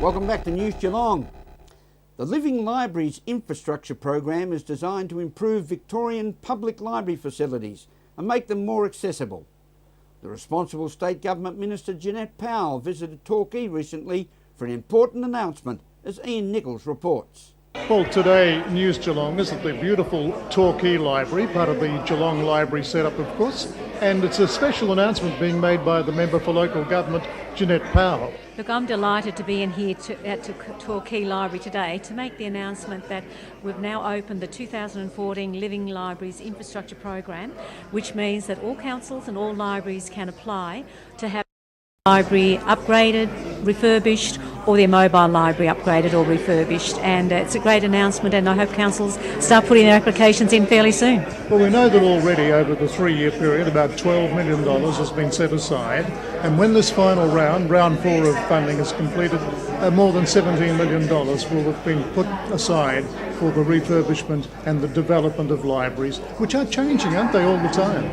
Welcome back to News Geelong. The Living Libraries Infrastructure Program is designed to improve Victorian public library facilities and make them more accessible. The responsible State Government Minister Jeanette Powell visited Torquay recently for an important announcement, as Ian Nichols reports. Well, today News Geelong is at the beautiful Torquay Library, part of the Geelong Library setup, of course, and it's a special announcement being made by the Member for Local Government, Jeanette Powell. Look, I'm delighted to be in here at Torquay Library today to make the announcement that we've now opened the 2014 Living Libraries Infrastructure Program, which means that all councils and all libraries can apply to have library upgraded, refurbished, or their mobile library upgraded or refurbished. And it's a great announcement, and I hope councils start putting their applications in fairly soon. Well, we know that already over the 3-year period about $12 million has been set aside, and when this final round 4 of funding is completed, more than $17 million will have been put aside for the refurbishment and the development of libraries, which are changing, aren't they, all the time?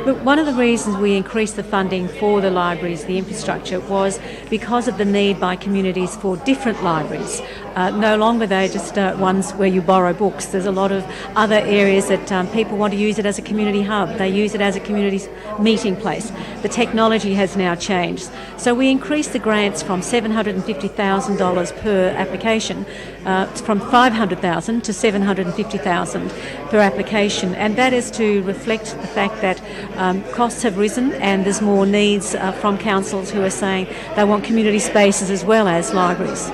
Look, one of the reasons we increased the funding for the libraries, the infrastructure, was because of the need by communities for different libraries. No longer they're just ones where you borrow books. There's a lot of other areas that people want to use it as a community hub. They use it as a community meeting place. The technology has now changed. So we increased the grants from $750,000 per application, from $500,000 to $750,000 per application. And that is to reflect the fact that costs have risen and there's more needs from councils who are saying they want community spaces as well as libraries.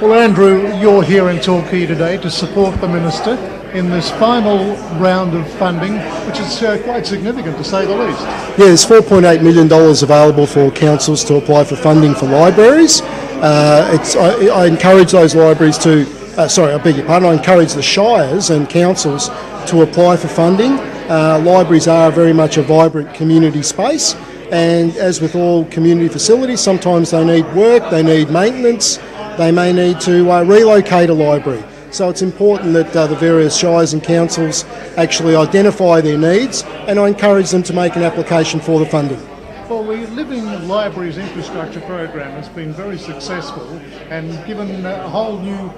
Well, Andrew, you're here in Torquay today to support the Minister in this final round of funding, which is quite significant to say the least. Yeah, there's $4.8 million available for councils to apply for funding for libraries. I encourage those libraries to, I encourage the shires and councils to apply for funding. Libraries are very much a vibrant community space, and as with all community facilities, sometimes they need work, they need maintenance, they may need to relocate a library. So it's important that the various shires and councils actually identify their needs, and I encourage them to make an application for the funding. Well, the Living Libraries Infrastructure Program has been very successful and given a whole new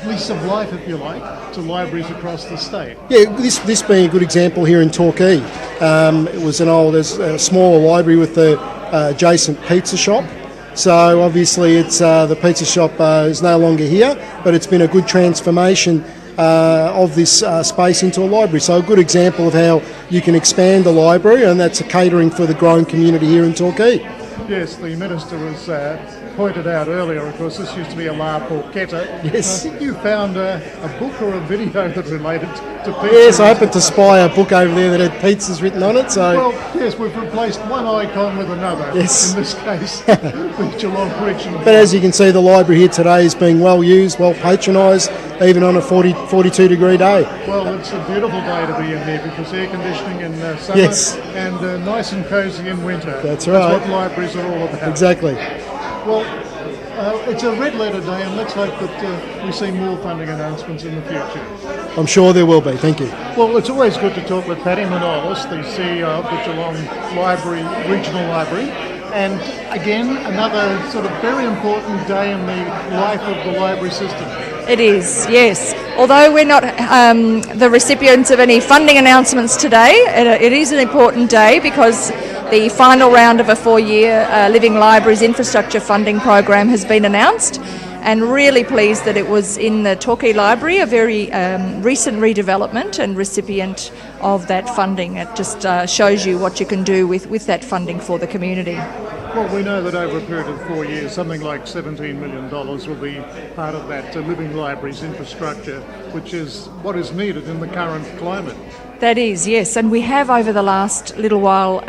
lease of life, if you like, to libraries across the state. Yeah, this being a good example here in Torquay. It was there's a smaller library with the adjacent pizza shop. So obviously it's the pizza shop is no longer here, but it's been a good transformation of this space into a library. So a good example of how you can expand the library, and that's a catering for the growing community here in Torquay. Yes, the Minister was pointed out earlier, of course, this used to be a La Porchetta. Yes. I think you found a book or a video that related to pizza. Yes, I happened to spy a book over there that had pizzas written on it. So. Well, yes, we've replaced one icon with another. Yes. In this case, the Geelong Regional. But as you can see, the library here today is being well used, well patronised, even on a 42 degree day. Well, it's a beautiful day to be in here because air conditioning in summer, yes, and nice and cosy in winter. That's right. That's what libraries are all about. Exactly. Well, it's a red letter day, and let's hope that we see more funding announcements in the future. I'm sure there will be. Thank you. Well, it's always good to talk with Patty Manolis, the CEO of the Geelong Library, Regional Library. And again, another sort of very important day in the life of the library system. It is, yes. Although we're not the recipients of any funding announcements today, it is an important day because the final round of a 4-year Living Libraries Infrastructure Funding Program has been announced, and really pleased that it was in the Torquay Library, a very recent redevelopment and recipient of that funding. It just shows you what you can do with that funding for the community. Well, we know that over a period of 4 years, something like $17 million will be part of that Living Libraries infrastructure, which is what is needed in the current climate. That is, yes, and we have over the last little while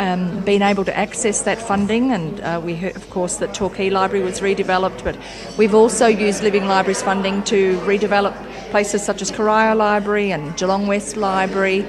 been able to access that funding, and we heard, of course, that Torquay Library was redeveloped, but we've also used Living Libraries funding to redevelop places such as Corio Library and Geelong West Library,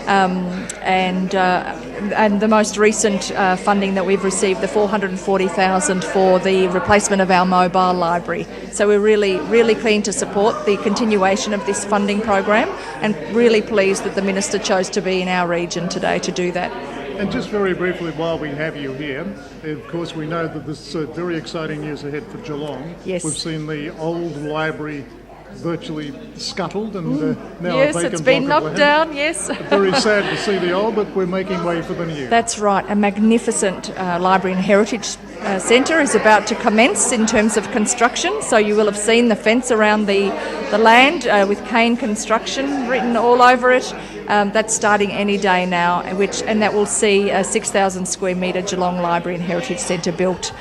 and the most recent funding that we've received, the $440,000 for the replacement of our mobile library. So we're really keen to support the continuation of this funding program, and really pleased that the Minister chose to be in our region today to do that. And just very briefly, while we have you here, of course we know that this is very exciting news ahead for Geelong. Yes. We've seen the old library virtually scuttled and now Yes, a vacant it's been block of knocked land. down, yes. Very sad to see the old, but we're making way for the new. That's right. A magnificent library and heritage centre is about to commence in terms of construction. So you will have seen the fence around the land with cane construction written all over it. That's starting any day now, and that will see a 6,000 square metre Geelong Library and Heritage Centre built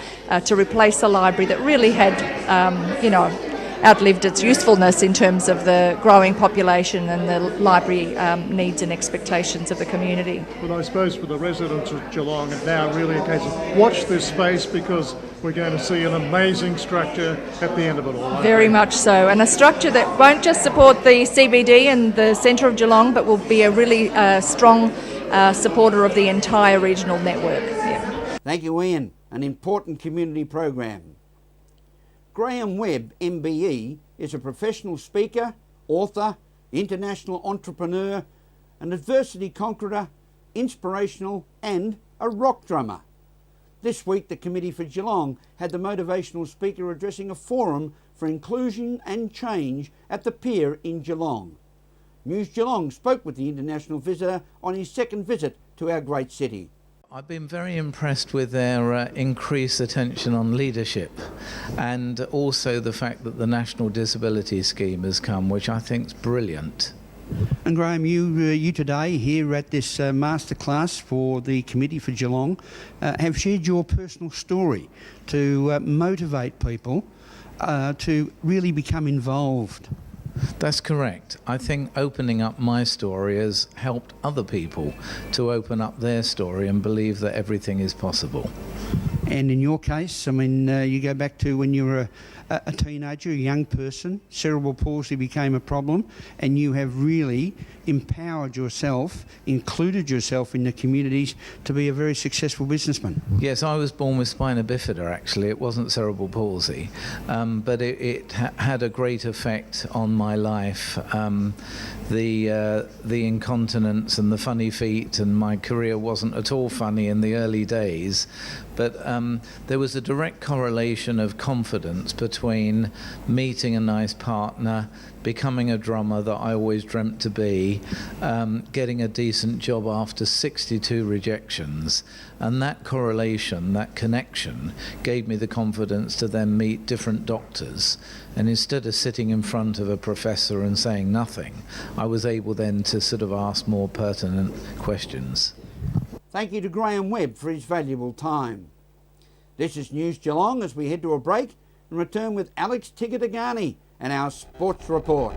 to replace a library that really had, outlived its usefulness in terms of the growing population and the library needs and expectations of the community. But I suppose for the residents of Geelong, it's now really a case of watch this space, because we're going to see an amazing structure at the end of it all. Very much so, and a structure that won't just support the CBD and the centre of Geelong, but will be a really strong supporter of the entire regional network. Yeah. Thank you, Ian. An important community program. Graham Webb, MBE, is a professional speaker, author, international entrepreneur, an adversity conqueror, inspirational and a rock drummer. This week the Committee for Geelong had the motivational speaker addressing a forum for inclusion and change at the pier in Geelong. News Geelong spoke with the international visitor on his second visit to our great city. I've been very impressed with their increased attention on leadership, and also the fact that the National Disability Scheme has come, which I think is brilliant. And Graham, you today here at this masterclass for the Committee for Geelong have shared your personal story to motivate people to really become involved. That's correct. I think opening up my story has helped other people to open up their story and believe that everything is possible. And in your case, I mean, you go back to when you were a teenager, a young person, cerebral palsy became a problem, and you have really empowered yourself, included yourself in the communities to be a very successful businessman. Yes, I was born with spina bifida, actually. It wasn't cerebral palsy, but it had a great effect on my life. The incontinence and the funny feet, and my career wasn't at all funny in the early days, but there was a direct correlation of confidence between meeting a nice partner, becoming a drummer that I always dreamt to be, getting a decent job after 62 rejections, and that correlation, that connection, gave me the confidence to then meet different doctors. And instead of sitting in front of a professor and saying nothing, I was able then to sort of ask more pertinent questions. Thank you to Graham Webb for his valuable time. This is News Geelong as we head to a break and return with Alex Tigani and our sports report.